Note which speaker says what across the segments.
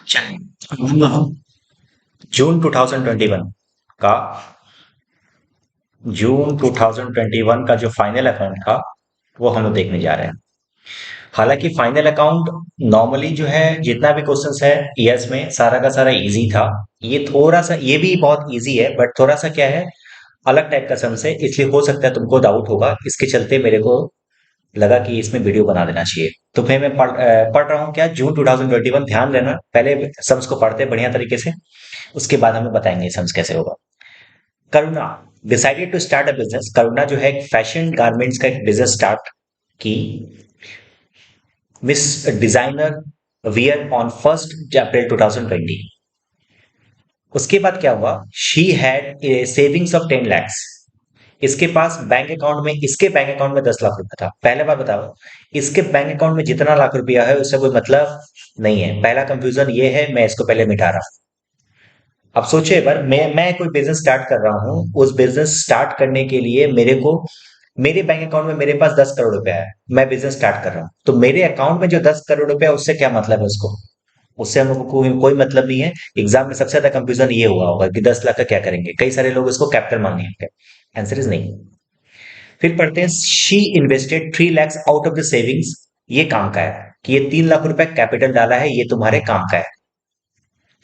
Speaker 1: चलिए जून 2021 का जून 2021 का जो फाइनल अकाउंट था वो हम लोग देखने जा रहे हैं। हालांकि फाइनल अकाउंट नॉर्मली जो है जितना भी क्वेश्चंस है ईयर्स में सारा का सारा इजी था। ये थोड़ा सा ये भी बहुत इजी है बट थोड़ा सा क्या है अलग टाइप का सम से, इसलिए हो सकता है तुमको डाउट होगा। इसके चलते मेरे को लगा कि इसमें वीडियो बना देना चाहिए। तो फिर मैं पढ़ रहा हूँ क्या जून 2021। ध्यान देना पहले सम्स को पढ़ते हैं बढ़िया तरीके से, उसके बाद हमें बताएंगे सम्स कैसे होगा। Karuna decided to start a business. Karuna जो है एक फैशन गारमेंट्स का एक बिजनेस स्टार्ट की। Miss designer wear on 1 April 2020। उसके बाद क्या हुआ, she had a savings of 10 lakhs। इसके पास बैंक अकाउंट में, इसके बैंक अकाउंट में 10 लाख रुपया था। पहले बात बताओ, इसके बैंक अकाउंट में जितना लाख रुपया है उससे कोई मतलब नहीं है। पहला कंफ्यूजन ये है, मैं इसको पहले मिटा रहा हूं। अब सोचिए एक बार, मैं कोई बिजनेस स्टार्ट कर रहा हूँ, उस बिजनेस स्टार्ट करने के लिए मेरे को मेरे बैंक अकाउंट में मेरे पास 10 करोड़ रुपया है। मैं बिजनेस स्टार्ट कर रहा हूँ तो मेरे अकाउंट में जो 10 करोड़ रुपया है उससे क्या मतलब है उसको, उससे हम लोग को कोई मतलब नहीं है। एग्जाम में सबसे ज्यादा कंफ्यूजन ये हुआ होगा कि 10 लाख का क्या करेंगे, कई सारे लोग इसको कैपिटल मांगेंगे। आंसर इज नहीं। फिर पढ़ते हैं, she invested 3 lakhs out of the savings. ये काम का है कि ये 3 लाख रुपए कैपिटल डाला है, ये तुम्हारे काम का है।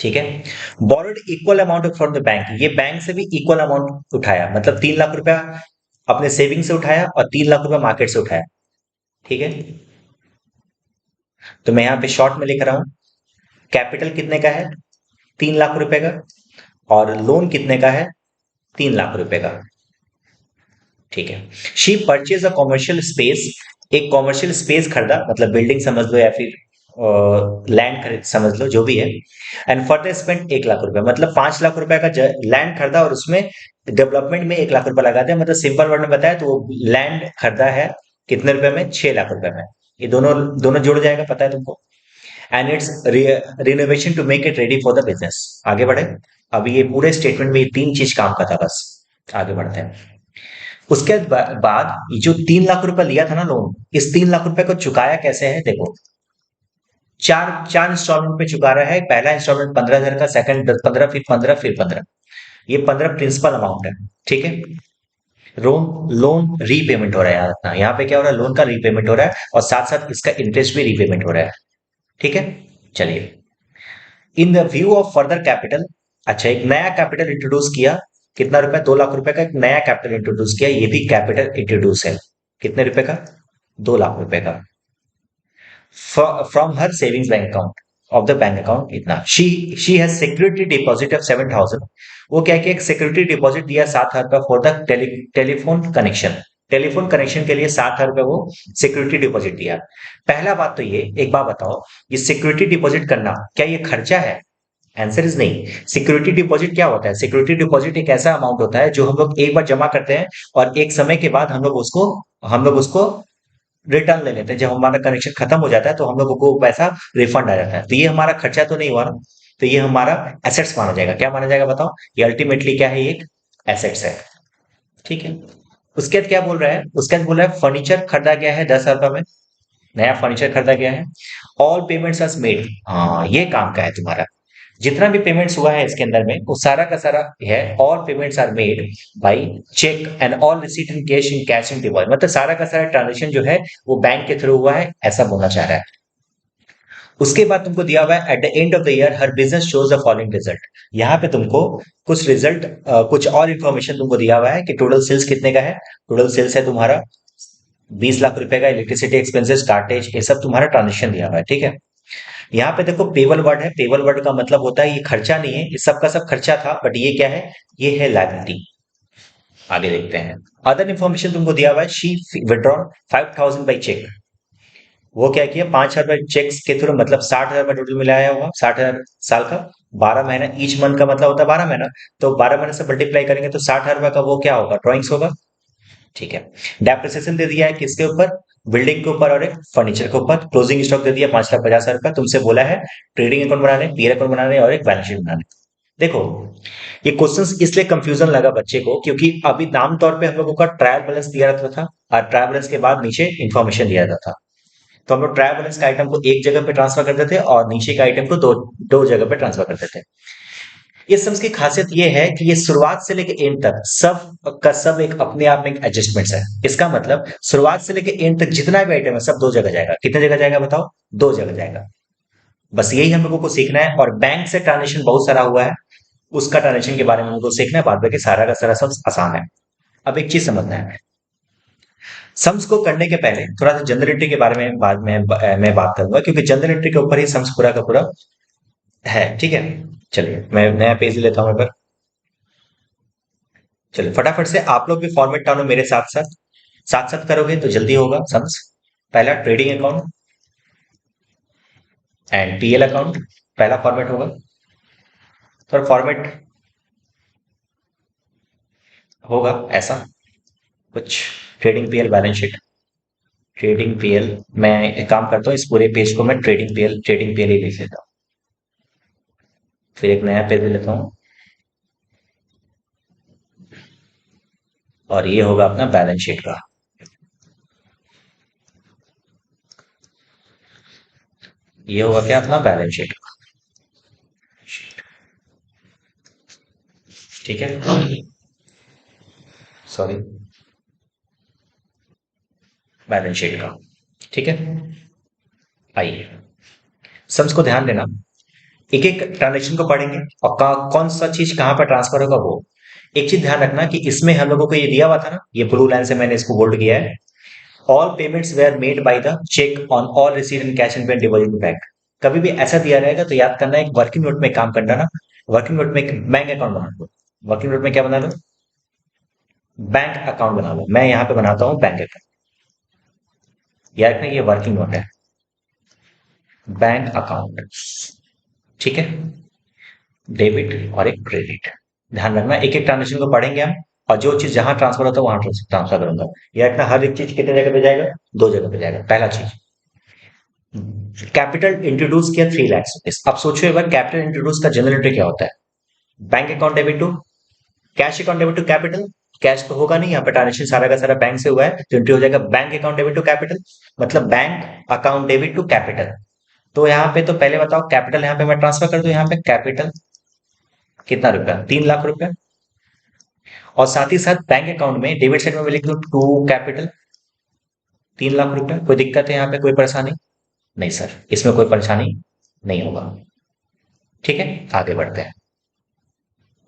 Speaker 1: ठीक है। Borrowed equal amount from the bank. ये बैंक से भी इक्वल अमाउंट उठाया, मतलब 3 लाख रुपया अपने सेविंग से उठाया और 3 लाख रुपया मार्केट से उठाया। ठीक है। तो मैं यहां पे शॉर्ट में लिख रहा हूं, कैपिटल कितने का है, 3 लाख रुपए का, और लोन कितने का है, 3 लाख रुपए का। ठीक है। She purchase a commercial space. एक कॉमर्शियल स्पेस खरीदा, मतलब बिल्डिंग समझ लो या फिर लैंड खरीद समझ लो, जो भी है। एंड फर्दर स्पेंड 1 लाख रुपए, मतलब 5 लाख रुपए का लैंड खरीदा और उसमें डेवलपमेंट में 1 लाख रुपए लगा दिया। मतलब सिंपल वर्ड में बताया तो वो लैंड खरीदा है कितने रुपए में, 6 लाख रुपए में। ये दोनों दोनों जुड़ जाएगा, पता है तुमको। And its renovation to make it ready for the business. आगे बढ़े। अभी ये पूरे स्टेटमेंट में ये 3 चीज काम का था बस। आगे बढ़ते हैं। उसके बाद ये जो 3 लाख रुपए लिया था ना लोन, इस 3 लाख रुपए को चुकाया कैसे है देखो। चार चार इंस्टॉलमेंट पे चुका रहा है। पहला इंस्टॉलमेंट 15 हजार का, सेकंड 15, फिर 15, फिर 15। ये 15 प्रिंसिपल अमाउंट है। ठीक है। लोन लोन रीपेमेंट हो रहा है यहाँ पे क्या हो रहा है, लोन का रीपेमेंट हो रहा है और साथ साथ इसका इंटरेस्ट भी रीपेमेंट हो रहा है। ठीक है। चलिए, in the view of further capital. अच्छा, एक नया कैपिटल इंट्रोड्यूस किया। कितना रुपए, 2 लाख रुपए का एक नया कैपिटल इंट्रोड्यूस किया। ये भी कैपिटल इंट्रोड्यूस है। कितने रुपए का, 2 लाख रुपए का। From her savings bank account of the bank account इतना। She has security deposit of 7,000। वो क्या किया, एक सिक्योरिटी डिपॉजिट दिया 7,000 for the telephone connection. Telephone connection के लिए 7,000 वो सिक्योरिटी डिपॉजिट दिया। पहला बात तो ये, एक बात बताओ, ये सिक्योरिटी डिपॉजिट करना क्या ये खर्चा है? आंसर इज नहीं। सिक्योरिटी डिपॉजिट क्या होता है, सिक्योरिटी डिपॉजिट एक ऐसा अमाउंट होता है जो हम लोग एक बार जमा करते हैं और एक समय के बाद हम लोग उसको रिटर्न ले लेते हैं। जब हमारा कनेक्शन खत्म हो जाता है तो हम लोगों को पैसा रिफंड आ जाता है। तो ये हमारा खर्चा तो नहीं हुआ ना, तो ये हमारा एसेट्स माना जाएगा। क्या माना जाएगा बताओ, ये अल्टीमेटली क्या है, ये एक एसेट्स है। ठीक है। उसके बाद क्या बोल रहा है, उसके बाद बोल रहा है फर्नीचर खरीदा गया है 10,000 में, नया फर्नीचर खरीदा गया है। All payments are made. हाँ, ये काम का है तुम्हारा। जितना भी पेमेंट्स हुआ है इसके अंदर में वो सारा का सारा है। All payments are made by cheque and all receipt in cash in deposit. मतलब सारा का सारा ट्रांजेक्शन जो है वो बैंक के थ्रू हुआ है, ऐसा बोलना चाह रहा है। उसके बाद तुमको दिया हुआ है at the end of the year her business shows the following result. यहाँ पे तुमको कुछ रिजल्ट, कुछ और इंफॉर्मेशन तुमको दिया हुआ है कि टोटल सेल्स कितने का है। टोटल सेल्स है तुम्हारा 20 लाख रुपए का। इलेक्ट्रिसिटी एक्सपेंसेस, कार्टेज, ये सब तुम्हारा ट्रांजेक्शन दिया हुआ है। ठीक है। यहाँ पे देखो पेबल वर्ड है। पेबल वर्ड का मतलब होता है ये खर्चा नहीं है, ये सब का सब खर्चा था, बट ये क्या है, ये है लायबिलिटी। आगे देखते हैं। अदर इंफॉर्मेशन तुमको दिया हुआ है, शी विड्रॉन 5,000 बाई चेक। वो क्या किया, 5,000 चेक के थ्रू, मतलब 60,000 का टोटल मिलाया हुआ, 60,000 साल का, 12 महीना, ईच मंथ का मतलब होता है 12 महीना। तो 12 महीने से मल्टीप्लाई करेंगे तो 60,000 का वो क्या होगा, ड्रॉइंग्स होगा। ठीक है। डेप्रिसिएशन दे दिया है किसके ऊपर, बिल्डिंग के ऊपर और एक फर्नीचर के ऊपर। क्लोजिंग स्टॉक दे दिया 5,50,000 का। तुमसे बोला है ट्रेडिंग अकाउंट बनाने, पीयर अकाउंट बनाने और एक बैलेंस शीट बनाने। देखो, ये क्वेश्चंस इसलिए कंफ्यूजन लगा बच्चे को क्योंकि अभी नाम तौर पे हम लोगों का ट्रायल बैलेंस दिया रहता था और ट्रायल बैलेंस के बाद नीचे इंफॉर्मेशन दिया जाता था। तो हम लोग ट्रायल बैलेंस का आइटम को एक जगह पे ट्रांसफर करते थे और नीचे के आइटम को दो दो जगह पे ट्रांसफर कर देते हैं। इस सम्स की खासियत ये है कि ये शुरुआत से लेकर एंड तक सब का सब एक अपने आप में एक एडजस्टमेंट्स है। इसका मतलब शुरुआत से लेकर एंड तक जितना भी आइटम है सब दो जगह जाएगा। कितने जगह जाएगा बताओ? दो जगह जाएगा। बस यही हम लोगों को सीखना है। और बैंक से ट्रांजेक्शन बहुत सारा हुआ है, उसका ट्रांजेक्शन के बारे में हमको सीखना है। बाद बाकी सारा का सारा सब आसान है। अब एक चीज समझना है, सम्स को करने के पहले थोड़ा सा जनरल एंट्री के बारे में बाद में मैं बात करूंगा, क्योंकि जनरल एंट्री के ऊपर ही सम्स पूरा का पूरा है। ठीक है, चलिए मैं नया पेज लेता हूं एक बार। चलिए फटाफट से आप लोग भी फॉर्मेट डालो मेरे साथ साथ। साथ साथ करोगे तो जल्दी होगा सम्स। पहला trading account and PL account, पहला फॉर्मेट होगा। थोड़ा फॉर्मेट होगा ऐसा कुछ। Trading PL balance sheet, trading PL. मैं एक काम करता हूँ, इस पूरे पेज को मैं ट्रेडिंग पीएल ही लिख लेता हूँ। फिर एक नया पेज ले लेता हूँ और ये होगा अपना बैलेंस शीट का। ये होगा क्या? अपना बैलेंस शीट का। ठीक है, सॉरी, बैलेंस शीट का। ठीक है, आइए सम्स को ध्यान देना। एक एक ट्रांजेक्शन को पढ़ेंगे और कौन सा चीज कहां पर ट्रांसफर होगा वो। एक चीज ध्यान रखना कि इसमें हम लोगों को ये दिया हुआ था ना, ये ब्लू लाइन से मैंने इसको बोल्ड किया है। All payments were made by the cheque on all received in cash and pen deposit bank. कभी भी ऐसा दिया रहेगा तो याद करना, एक वर्किंग नोट में काम करना ना। वर्किंग नोट में एक बैंक अकाउंट बना लो। वर्किंग नोट में क्या बना लो? बैंक अकाउंट बना लो। मैं यहाँ पे बनाता हूँ बैंक अकाउंट। याद रखना ये वर्किंग नोट है, बैंक अकाउंट। ठीक है, डेबिट और एक क्रेडिट। ध्यान रखना एक एक ट्रांजेक्शन को पढ़ेंगे हम, और जो चीज जहां ट्रांसफर होता है वहां ट्रांसफर करूंगा। याद रखना हर एक चीज कितने जगह पे जाएगा? दो जगह पे जाएगा। पहला चीज, कैपिटल इंट्रोड्यूस किया 3 लाख रुपीज। अब सोचो एक बार, कैपिटल इंट्रोड्यूस का जनरल एंट्री क्या होता है? Bank account debit to cash account debit to capital. Cash तो होगा नहीं, यहाँ पे ट्रांजेक्शन सारा का सारा बैंक से हुआ है, तो एंट्री हो जाएगा bank account debit to capital. मतलब bank account debit to capital. तो यहाँ पे तो पहले बताओ, कैपिटल यहाँ पे मैं ट्रांसफर कर दूं, यहाँ पे कैपिटल कितना रुपया? 3 लाख रुपया। और साथ ही साथ बैंक अकाउंट में डेबिट साइड में मैं लिख दूं टू कैपिटल 3 लाख रुपया। कोई दिक्कत है यहाँ पे? कोई परेशानी नहीं सर, इसमें कोई परेशानी नहीं होगा। ठीक है, आगे बढ़ते हैं।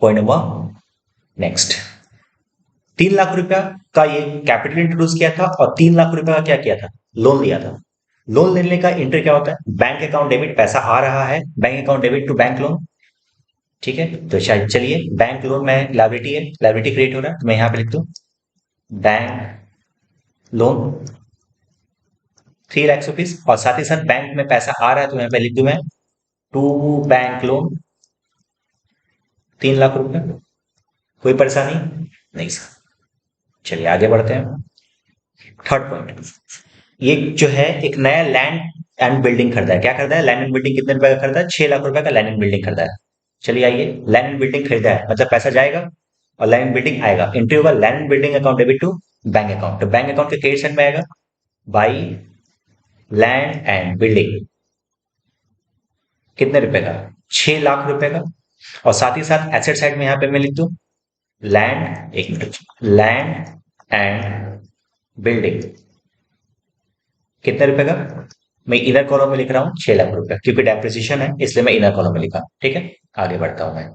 Speaker 1: पॉइंट नंबर नेक्स्ट, 3 लाख रुपया का ये कैपिटल इंट्रोड्यूस किया था, और 3 लाख रुपया का क्या किया था? लोन लिया था। लोन लेने का इंटर क्या होता है? बैंक अकाउंट डेबिट, पैसा आ रहा है, bank account debit to bank loan. ठीक है, तो शायद चलिए बैंक लोन में लाइबिलिटी है, लाइबिलिटी क्रिएट हो रहा है, तो मैं यहां पे लिख दूं बैंक लोन 3 लाख रुपीज। और साथ ही साथ बैंक में पैसा आ रहा है, तो यहाँ पे लिख दूं मैं टू बैंक लोन 3 लाख रुपए। कोई परेशानी नहीं सर। चलिए आगे बढ़ते हैं। थर्ड पॉइंट, ये जो है एक नया लैंड एंड बिल्डिंग खरीदा है। क्या खरीदा है? Land and building. कितने रुपए का खरीदा है? 6 लाख रुपए का लैंड एंड बिल्डिंग खरीदा है। चलिए आइए, लैंड एंड बिल्डिंग खरीदा है मतलब पैसा जाएगा और लैंड एंड बिल्डिंग आएगा। एंट्री होगा land and building account debit to bank account. तो बैंक अकाउंट के क्रेडिट साइड में आएगा बाई लैंड एंड बिल्डिंग। कितने रुपए का? 6 लाख रुपए का। और साथ ही साथ एसेट साइड में यहां पे मैं लिख दूं लैंड, एक मिनट, लैंड एंड बिल्डिंग। कितने रुपए का? मैं इनर कॉलम में लिख रहा हूं 6 लाख रुपए, क्योंकि डेप्रिसिएशन है इसलिए मैं इनर कॉलम में लिखा। ठीक है, आगे बढ़ता हूं मैं।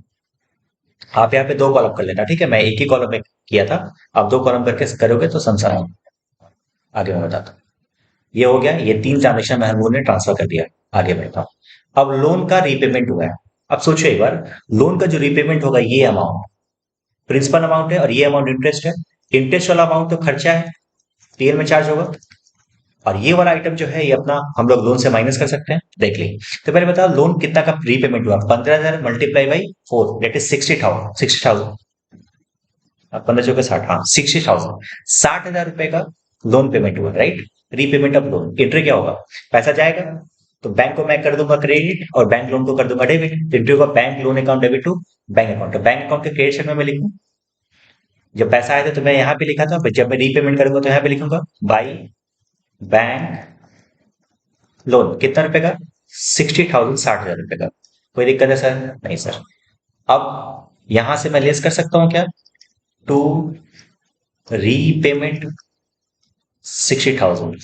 Speaker 1: आप यहाँ पे दो कॉलम कर लेना। ठीक है, मैं एक ही कॉलम में किया था, आप दो कॉलम करके करोगे तो संसार आगे मैं बताता हूँ। ये हो गया, ये 3 ट्रांजेक्शन महमूद ने ट्रांसफर कर दिया। आगे बढ़ता हूं। अब लोन का रीपेमेंट हुआ है। अब सोचो एक बार, लोन का जो रीपेमेंट होगा, ये अमाउंट प्रिंसिपल अमाउंट है और ये अमाउंट इंटरेस्ट है। इंटरेस्ट वाला अमाउंट तो खर्चा है, पीएल में चार्ज होगा। और ये वाला आइटम जो है ये अपना हम लोग लोन से माइनस कर सकते हैं। देख ली। तो पहले बताओ लोन कितना का रीपेमेंट हुआ? 15,000 मल्टीप्लाई बाई 4 दैट इज 60,000। 60,000 15 चौके 60, हाँ 60,000। 60,000 रुपए का लोन पेमेंट हुआ, right? Repayment of loan. Entry क्या होगा? पैसा जाएगा तो बैंक को मैं कर दूंगा क्रेडिट और बैंक लोन को कर दूंगा डेबिट। इंट्री होगा bank loan account debit to bank account. तो बैंक अकाउंट के क्रेडिट साइड में मैं लिखूं, जब पैसा आया था तो मैं यहाँ पे लिखा था, जब मैं रीपेमेंट करूंगा तो यहाँ पे लिखूंगा बाई बैंक लोन। कितना रुपए का? 60,000, 60,000 रुपए का। कोई दिक्कत है सर? नहीं सर। अब यहां से मैं लेस कर सकता हूं क्या? To repayment 60,000।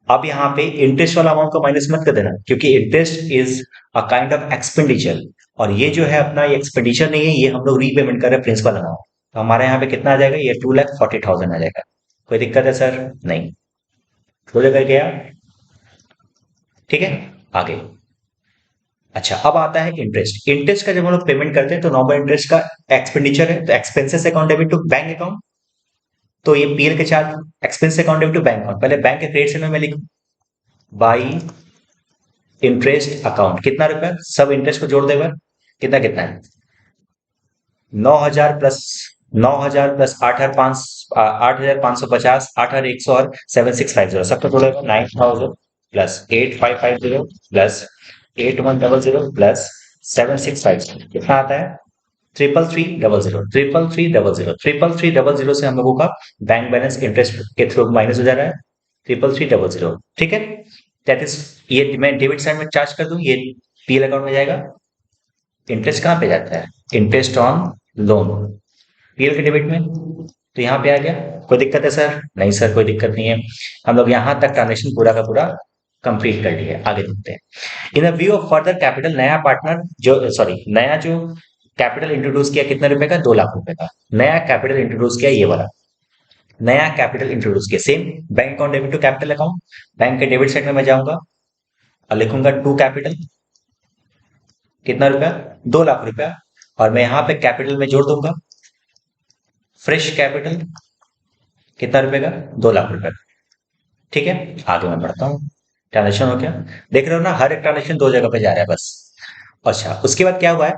Speaker 1: अब यहाँ पे इंटरेस्ट वाला अमाउंट को माइनस मत कर देना, क्योंकि interest is a kind of expenditure, और ये जो है अपना ये एक्सपेंडिचर नहीं है, ये हम लोग रीपेमेंट कर रहे हैं प्रिंसिपल अमाउंट। तो हमारे यहाँ पे कितना आ जाएगा? ये 2,40,000 आ जाएगा। कोई दिक्कत है सर? नहीं। हो जाएगा गया। ठीक है, आगे। अच्छा, अब आता है इंटरेस्ट। इंटरेस्ट का जब हम लोग पेमेंट करते हैं तो नॉर्मल इंटरेस्ट का एक्सपेंडिचर है, तो expenses account debit to bank account. तो ये पीएल के charge expense account debit to bank account. पहले बैंक के क्रेडिट साइड में मैं लिखूं बाई इंटरेस्ट अकाउंट, कितना रुपया? सब इंटरेस्ट को जोड़ देगा, कितना कितना है? 9,000 प्लस 9,000 प्लस 8,550, 8,100 और 7,650, सबका टोटल 9,000 प्लस 8,550 प्लस 8,100 प्लस 7,650, कितना आता है? 3,3,000। 3,3,000। 3,3,000 से हम लोगों का बैंक बैलेंस इंटरेस्ट के थ्रू माइनस हो जा रहा है। 3,3,000, ठीक है। दैट इज, ये मैं डेबिट साइड में चार्ज कर दूं, ये पीएल अकाउंट में जाएगा। इंटरेस्ट कहाँ पे जाता है? इंटरेस्ट ऑन लोन, पीएल के डेबिट में। तो यहाँ पे आ गया। कोई दिक्कत है सर? नहीं सर, कोई दिक्कत नहीं है। हम लोग यहाँ तक ट्रांजेक्शन पूरा का पूरा कंप्लीट कर लिया। आगे देखते हैं। In the view of further capital, नया पार्टनर जो सॉरी नया जो कैपिटल इंट्रोड्यूस किया, कितने रुपए का? 2 लाख रुपए का नया कैपिटल इंट्रोड्यूस किया, ये वाला नया कैपिटल इंट्रोड्यूस किया। Same bank account debit to capital account. Bank के डेबिट साइड में मैं जाऊंगा और लिखूंगा टू कैपिटल, कितना रुपया? 2 लाख रुपया। और मैं यहाँ पे कैपिटल में जोड़ दूंगा फ्रेश कैपिटल, कितना रुपए का? 2 लाख रुपए। ठीक है, आगे मैं बढ़ता हूँ। ट्रांजेक्शन हो गया। देख रहे हो ना, हर एक ट्रांजेक्शन दो जगह पे जा रहा है बस। अच्छा, उसके बाद क्या हुआ है?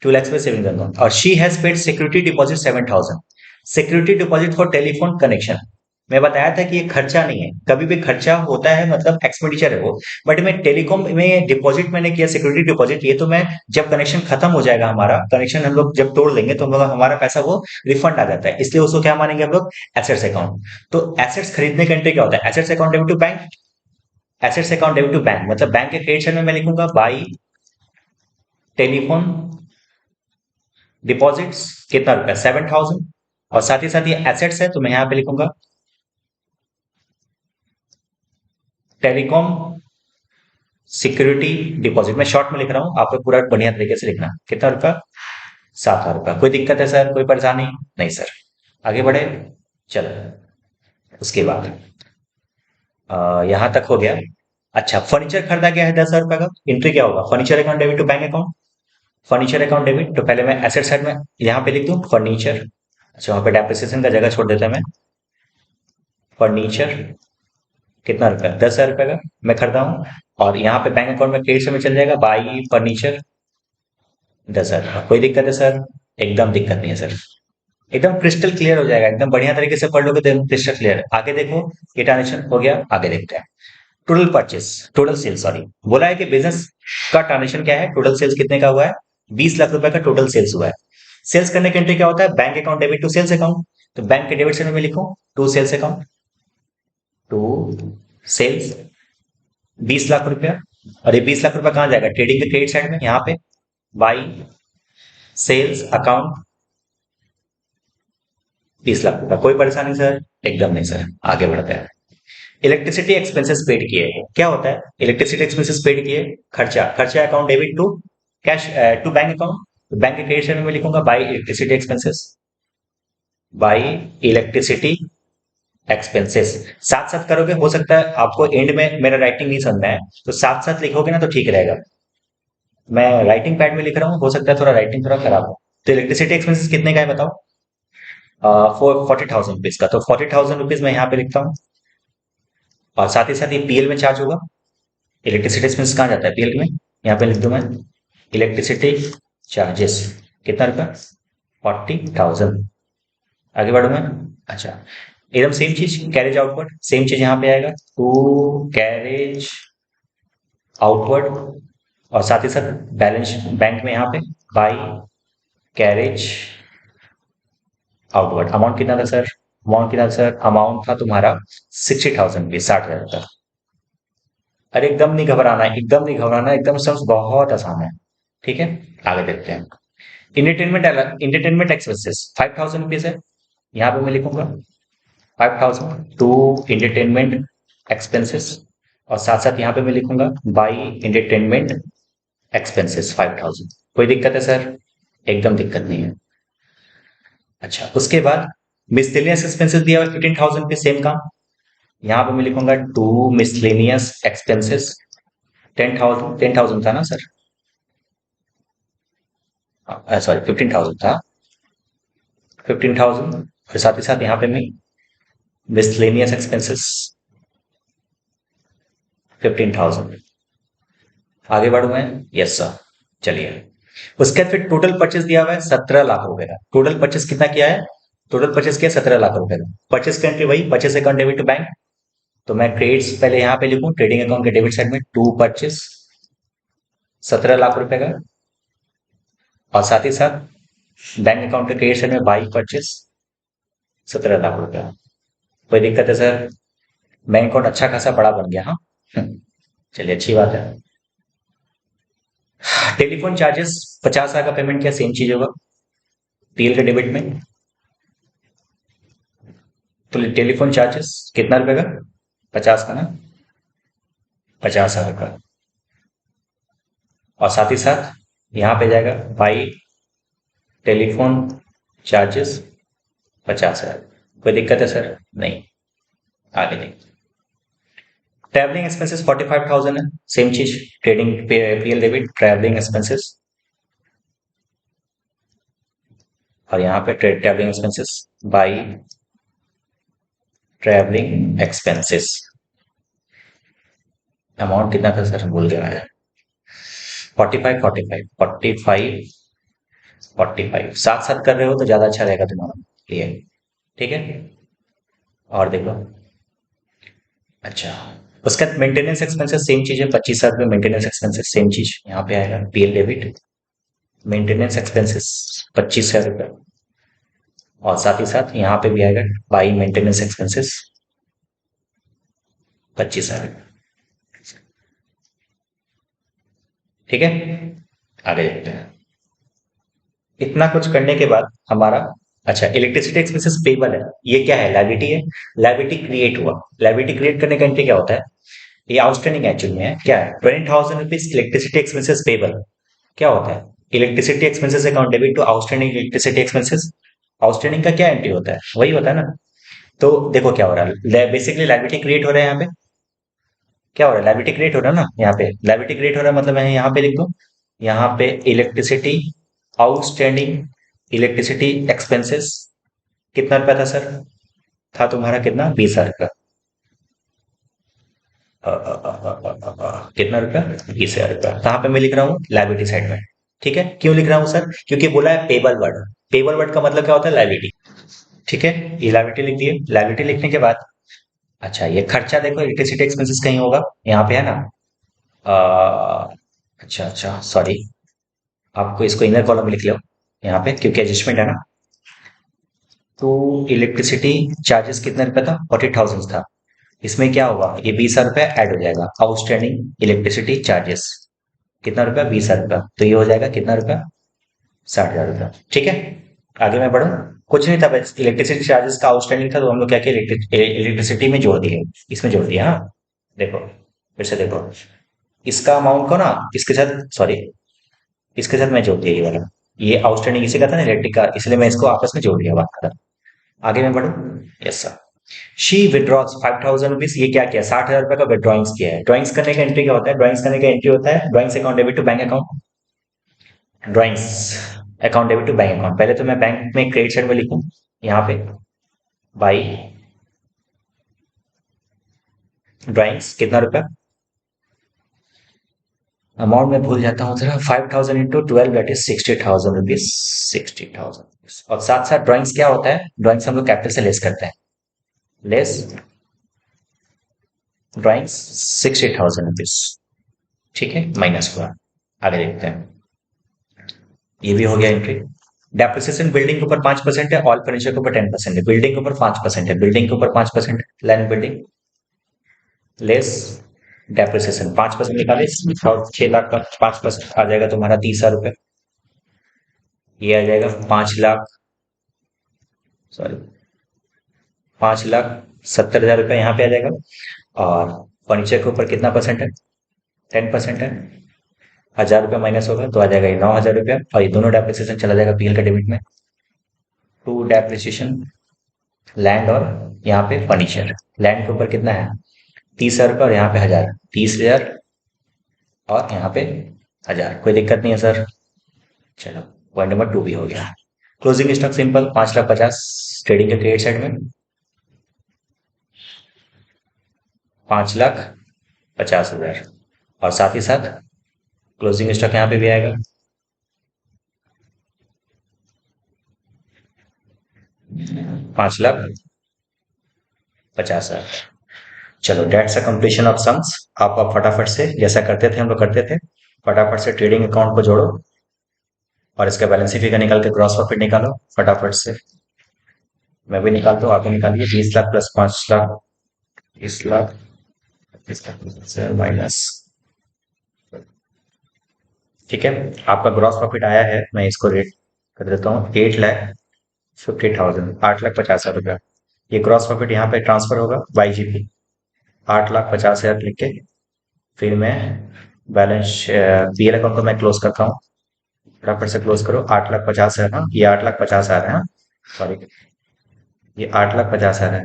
Speaker 1: 2 लाख पे सेविंग अकाउंट, और she has paid security deposit 7,000। Security deposit for telephone connection. मैं बताया था कि ये खर्चा नहीं है, कभी भी खर्चा होता है मतलब एक्सपेंडिचर है वो। बट मैं टेलीकॉम में डिपॉजिट मैंने किया, सिक्योरिटी डिपॉजिट, ये तो मैं जब कनेक्शन खत्म हो जाएगा, हमारा कनेक्शन हम लोग जब तोड़ लेंगे तो हम लोग हमारा पैसा वो रिफंड आ जाता है, इसलिए उसको क्या मानेंगे हम लोग? Assets account. तो एसेट्स खरीदने का एंट्री क्या होता है? Assets account debit to bank. Assets account debit to bank मतलब बैंक के क्रेडिट साइड में मैं लिखूंगा बाई टेलीफोन डिपॉजिट्स, कितना रुपया? 7,000। और साथ ही साथ ये एसेट्स है, तो मैं यहां पे लिखूंगा टेलीकॉम सिक्योरिटी डिपॉजिट। मैं शॉर्ट में लिख रहा हूं, आपको पूरा बढ़िया तरीके से लिखना। कितना रुपया? 7,000 रुपया। कोई दिक्कत है सर? कोई परेशानी? नहीं सर। आगे बढ़े। चलो, उसके बाद यहां तक हो गया। अच्छा, फर्नीचर खरीदा गया है 10,000 रुपया का, एंट्री क्या होगा? Furniture account debit to bank account. Furniture account debit, तो पहले मैं एसेट साइड में यहाँ पे लिख दूं फर्नीचर। अच्छा, वहां पे डेप्रिसिएशन का जगह छोड़ देता है मैं। फर्नीचर, कितना रुपया? 10,000 रुपये का मैं खरीदा हूँ। और यहाँ पे बैंक अकाउंट में क्रेडिट से में चल जाएगा बाई फर्नीचर 10,000 रुपया। कोई दिक्कत है सर? एकदम दिक्कत नहीं है सर। एकदम क्रिस्टल क्लियर हो जाएगा, एकदम बढ़िया तरीके से पढ़ लोगे तो एकदम क्रिस्टल क्लियर। आगे देखो, ये ट्रांजेक्शन हो गया। आगे देखते हैं। Total purchase, total sales, sorry बोला है कि बिजनेस का ट्रांजेक्शन क्या है, टोटल सेल्स कितने का हुआ है? 20 लाख रुपए का टोटल सेल्स हुआ है। सेल्स करने के एंट्री क्या होता है? Bank account debit to sales account. तो बैंक के डेबिट साइड में लिखूं to sales account, to sales 20 lakh रुपया। और ये 20 लाख रुपया कहां जाएगा? ट्रेडिंग के क्रेडिट साइड में, यहाँ पे बाई सेल्स अकाउंट 20 लाख रुपया। कोई परेशानी सर? एकदम नहीं सर। आगे बढ़ते हैं। इलेक्ट्रिसिटी एक्सपेंसेस पेड किए, क्या होता है? इलेक्ट्रिसिटी एक्सपेंसेस पेड किए, खर्चा, खर्चा account debit to cash to bank account. तो बैंक के क्रेडिट साइड में लिखूंगा by electricity expenses, by electricity expenses. साथ साथ करोगे, हो सकता है आपको एंड में मेरा राइटिंग नहीं समझना है, तो साथ साथ लिखोगे ना तो ठीक रहेगा। मैं राइटिंग पैड में लिख रहा हूँ, हो सकता है थोड़ा राइटिंग थोड़ा खराब हो। तो इलेक्ट्रिसिटी एक्सपेंसेस कितने का है बताओ? 40,000 रुपीज का। तो 40,000 रुपीज मैं यहाँ पे लिखता हूँ। और साथ ही साथ ये पीएल में चार्ज होगा। इलेक्ट्रिसिटी एक्सपेंस कहाँ जाता है? पीएल में। यहाँ पे लिख दूं मैं इलेक्ट्रिसिटी चार्जेस, कितना रुपया? 40,000। आगे बढ़ू मैं। अच्छा, एकदम सेम चीज कैरेज आउटवर्ड, सेम चीज यहाँ पे आएगा टू कैरेज आउटवर्ड। और साथ ही साथ बैलेंस बैंक में यहाँ पे बाई कैरेज आउटवर्ड। अमाउंट कितना था सर? अमाउंट कितना था सर? अमाउंट था तुम्हारा 60,000 रुपीज, 60,000 का। अरे एकदम नहीं घबराना है, एकदम नहीं घबराना है, एकदम सब बहुत आसान है। ठीक है, आगे देखते हैं। इंटरटेनमेंट एक्सपेंसेस 5,000 रुपीज है, यहाँ पे मैं लिखूंगा 5,000 टू इंटरटेनमेंट एक्सपेंसेस, और साथ साथ यहाँ पे मैं लिखूंगा बाई इंटरटेनमेंट एक्सपेंसेस 5,000। कोई दिक्कत है सर? एकदम दिक्कत नहीं है। अच्छा, उसके बाद मिसलेनियस एक्सपेंसेस दिया हुआ 15,000 पे, सेम काम। यहाँ पे मैं लिखूंगा टू मिसलेनियस एक्सपेंसेस 10,000, 10,000 था ना सर? सॉरी 15,000 था, 15,000। और साथ ही साथ यहाँ पे मैं मिसलेनियस एक्सपेंसेस 15,000। आगे बढ़ू मैं? Yes sir. चलिए, उसके बाद फिर टोटल परचेस दिया हुआ है 17 लाख रुपए का। टोटल परचेस कितना किया है? टोटल परचेस किया 17 लाख रुपए का। परचेस का एंट्री वही, purchase account debit to bank. तो मैं ट्रेड्स पहले यहाँ पे लिखूं, ट्रेडिंग अकाउंट के डेबिट साइड में टू परचेस 17 लाख रुपए का, और साथ ही साथ बैंक अकाउंट के क्रेडिट साइड में बाई परचेस 17 लाख रुपए। कोई दिक्कत है सर? बैंक अकाउंट अच्छा खासा बड़ा बन गया, हाँ। चलिए, अच्छी बात है। टेलीफोन चार्जेस 50,000 का पेमेंट किया, सेम चीज होगा पीएल के डेबिट में। तो टेलीफोन चार्जेस कितना रुपए का? 50 का ना, 50,000 का। और साथ ही साथ यहाँ पे जाएगा बाई टेलीफोन चार्जेस 50,000। कोई दिक्कत है सर? नहीं। आगे देखिए, ट्रैवलिंग एक्सपेंसेस 45,000 है, सेम चीज। Trading PL debit travelling expenses, और यहाँ पे travelling expenses by travelling expenses. Amount कितना था सर? भूल गया मैं। 45, 45, 45, 45 साथ साथ कर रहे हो तो ज्यादा अच्छा रहेगा तुम्हारा लिए। ठीक है, और देखो। अच्छा, उसका मेंटेनेंस एक्सपेंसेस सेम चीज है, 25,000 रुपये मेंटेनेंस एक्सपेंसेस, सेम चीज यहाँ पे आएगा पीएल डेबिट मेंटेनेंस एक्सपेंसेस 25,000 रुपये, और साथ ही साथ यहाँ पे भी आएगा बाई मेंटेनेंस एक्सपेंसेस 25,000। ठीक है, आगे देखते हैं। इतना कुछ करने के बाद हमारा, अच्छा, इलेक्ट्रिसिटी एक्सपेंसेस पेबल है, ये क्या है? लाइबिलिटी है। लाइबिलिटी क्रिएट हुआ, लाइबिलिटी क्रिएट करने का एंट्री क्या होता है? ये आउटस्टैंडिंग एक्चुअल में है, क्या है? 20,000 रुपीज इलेक्ट्रिसिटी एक्सपेंसेस पेबल। क्या होता है? Electricity expenses account debit to outstanding electricity expenses. Outstanding का क्या एंट्री होता है? वही होता है ना। तो देखो क्या हो रहा है, बेसिकली लाइबिलिटी क्रिएट हो रहा है यहाँ पे। क्या हो रहा है? लाइबिलिटी क्रिएट हो रहा है ना, यहाँ पे लाइबिलिटी क्रिएट हो रहा है, मतलब मैं यहाँ पे लिख दूं, यहाँ पे इलेक्ट्रिसिटी आउटस्टैंडिंग इलेक्ट्रिसिटी एक्सपेंसेस कितना रुपया था सर? था तुम्हारा कितना? 20,000 का। कितना रुपया? 20,000 रुपया। कहाँ पे मैं लिख रहा हूँ? लाइबिलिटी साइड में। ठीक है, क्यों लिख रहा हूँ सर? क्योंकि बोला है पेबल वर्ड। पेबल वर्ड का मतलब क्या होता है? लाइबिलिटी। ठीक है, ये लाइबिलिटी लिख दिए। लाइबिलिटी लिखने के बाद, अच्छा, ये खर्चा देखो, इलेक्ट्रिसिटी एक्सपेंसेस कहीं होगा, यहाँ पे है ना। अच्छा अच्छा, सॉरी, आपको इसको इनर कॉलम में लिख लो यहाँ पे, क्योंकि एडजस्टमेंट है ना। तो इलेक्ट्रिसिटी चार्जेस कितना रुपया था? 40,000 था। इसमें क्या होगा? ये 20,000 रुपया ऐड हो जाएगा, आउटस्टैंडिंग इलेक्ट्रिसिटी चार्जेस कितना रुपया? 20,000 रुपया। तो ये हो जाएगा कितना रुपया? 60,000 रुपया। ठीक है, आगे मैं बढ़ूँ। कुछ नहीं था, बस इलेक्ट्रिसिटी चार्जेस का आउटस्टैंडिंग था, तो हम लोग क्या किया, इलेक्ट्रिसिटी में जोड़ दिए, इसमें जोड़ दिया। हाँ, देखो, फिर से देखो, इसका अमाउंट को ना इसके साथ, सॉरी, इसके साथ मैं जोड़ दिया ये वाला। ये आउटस्टैंडिंग इसी का था ना, इलेक्ट्रिक का, इसलिए मैं इसको आपस में जोड़ दिया, बात खत्म। आगे मैं बढ़ूँ? Yes sir. She withdraws 5,000 rupees, ये क्या किया? 60,000 रुपए का विड्रॉइंग्स किया है। ड्रॉइंग्स करने का एंट्री क्या होता है? ड्रॉइंग्स करने का एंट्री होता है drawings account debit to bank account. Drawings account debit to bank account, पहले तो मैं बैंक में क्रेडिट साइड में लिखूं, यहाँ पे बाई ड्रॉइंग्स कितना रुपया? अमाउंट में भूल जाता हूँ जरा, 5,000 इंटू 12, दैट इज 60,000 रुपीज, 60,000। और साथ साथ ड्रॉइंग्स क्या होता है? ड्रॉइंग्स हम लोग कैपिटल से लेस करते हैं, लेस ड्रॉइंग्स 60,000 रुपीज। ठीक है, माइनस हुआ। आगे देखते हैं, ये भी हो गया एंट्री। डेप्रिसिएशन बिल्डिंग के ऊपर 5% है, ऑल फर्नीचर के ऊपर 10% है। बिल्डिंग के ऊपर 5% है, बिल्डिंग के ऊपर 5%, लैंड बिल्डिंग लेस डेप्रिसिएशन 5% निकाले और 6 लाख का 5% आ जाएगा तुम्हारा 30,000 रुपये। ये आ जाएगा 5 लाख, सॉरी 5,70,000 रुपये यहाँ पे आ जाएगा। और फर्नीचर के ऊपर कितना परसेंट है? 10% है। 1,000 रुपये माइनस होगा तो आ जाएगा ये 9,000 रुपया, और ये दोनों डेप्रिसिएशन चला जाएगा पीएल का डेबिट में। टू डेप्रिसिएशन लैंड और यहाँ पे फर्नीचर। लैंड के ऊपर कितना है? 30,000 रुपये और यहाँ पे 1,000, 30,000 और यहाँ पे 1,000। कोई दिक्कत नहीं है सर। चलो पॉइंट नंबर 2 भी हो गया। क्लोजिंग स्टॉक सिंपल 5,50,000 ट्रेडिंग के क्रेडिट साइड में, 5,50,000 और साथ ही साथ क्लोजिंग स्टॉक यहाँ पे भी आएगा 5,50,000। चलो dates a completion of sums. आप फटाफट से जैसा करते थे हम लोग करते थे, फटाफट से ट्रेडिंग अकाउंट को जोड़ो और इसका बैलेंस शीट फिगर निकाल के ग्रॉस प्रॉफिट निकालो फटाफट से। मैं भी निकालता हूँ, आगे निकालिए। 20 लाख प्लस 5 लाख, 20 लाख, 20 लाख माइनस, ठीक है। आपका ग्रॉस प्रॉफिट आया है, मैं इसको रेट कर देता हूँ 8,50,000, 8,50,000 रुपया। ये ग्रॉस प्रॉफिट यहाँ पे ट्रांसफर होगा YGP 8,50,000 लिख के। फिर मैं बैलेंस पीएल अकाउंट को मैं क्लोज करता हूँ। फटाफट से क्लोज करो। 8,50,000 है, ये 8,50,000 है, सॉरी ये 8,50,000 है,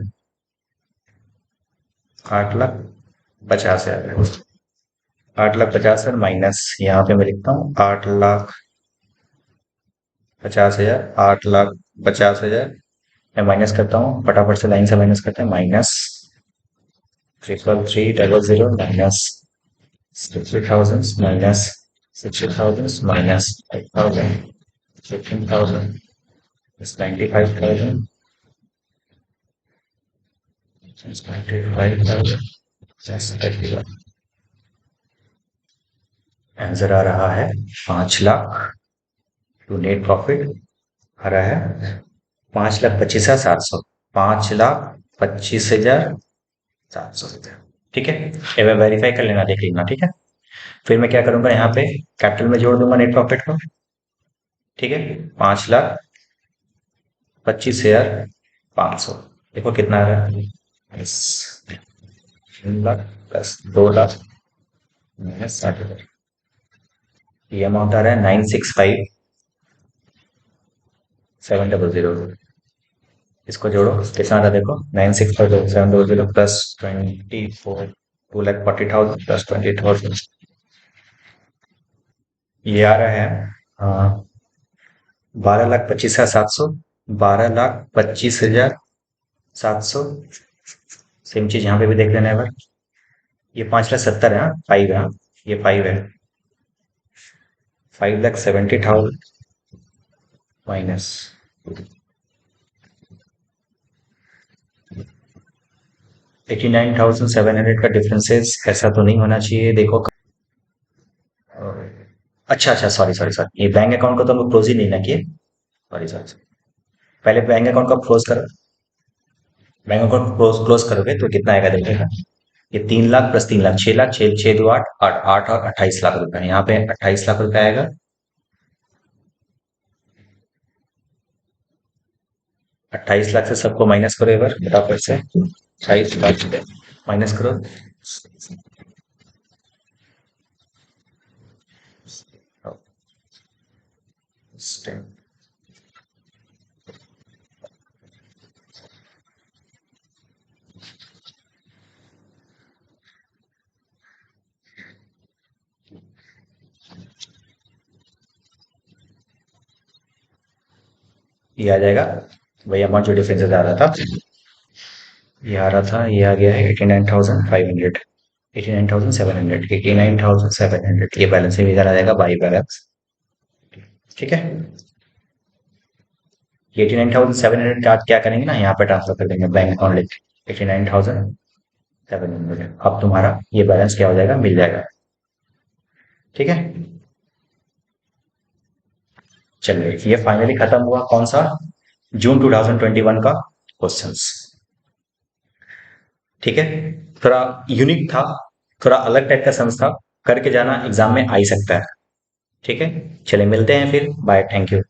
Speaker 1: 8,50,000 है। 8,50,000 माइनस यहाँ पे मैं लिखता हूँ 8,50,000, 8,50,000 मैं माइनस करता हूँ। फटाफट से लाइन से माइनस करते हैं। Minus 3,300 minus 60,000 minus 60,000 minus 5,000, 15,000 95,000, 95,000। Answer आ रहा है 5 लाख। टू नेट प्रॉफिट आ रहा है 5,25,700, 5,25,700। ठीक है, ये मैं वेरीफाई कर लेना, देख लेना, ठीक है। फिर मैं क्या करूंगा, यहाँ पे कैपिटल में जोड़ दूंगा नेट प्रॉफिट को, ठीक है। 5,25,500, देखो कितना आ रहा है। 3 लाख प्लस 2 लाख माइनस 60,000, ये अमाउंट आ रहा है 965,700। इसको जोड़ो, कितना आ रहा है देखो, 965,700 प्लस 24, 2,40,000 प्लस 20,000, ये आ रहा है 12,25,700, 12,25,700। सेम चीज यहाँ पे भी देख लेना है। ये 5,70,000 है, 5 है, ये 5 है। 5,70,000 माइनस 89,700 का डिफरेंसेस ऐसा तो नहीं होना चाहिए, देखो। अच्छा अच्छा, सॉरी सॉरी सॉरी, ये बैंक अकाउंट को तो हम लोग क्लोज ही नहीं ना किए, सॉरी सॉरी। पहले बैंक अकाउंट को क्लोज करो। बैंक अकाउंट क्लोज करोगे तो कितना आएगा देखिएगा। ये 3 लाख प्लस 3 लाख, 6 लाख, 6 6 2 8, 8 8 और 28 लाख रुपए, यहाँ पे 28 लाख रुपए आएगा। 28 लाख से सबको माइनस करो एक बार फटाफट से। 28 लाख माइनस करो। ये आ जाएगा वही अमाउंट जो डिफरेंस आ रहा था, ये आ रहा था, ये आ गया है 89,500, 89,700, 89,700। ये बैलेंस भी इधर आ जाएगा बाई बैलेंस, ठीक है। 89,700 आज क्या करेंगे ना, यहाँ पे ट्रांसफर कर देंगे बैंक अकाउंट लिख के 89,700। अब तुम्हारा ये बैलेंस क्या हो जाएगा, मिल जाएगा, ठीक है। चलिए, ये फाइनली खत्म हुआ कौन सा, जून 2021 का क्वेश्चंस, ठीक है। थोड़ा यूनिक था, थोड़ा अलग टाइप का संस्था करके जाना, एग्जाम में आ ही सकता है। ठीक है, चलिए मिलते हैं फिर, बाय, थैंक यू।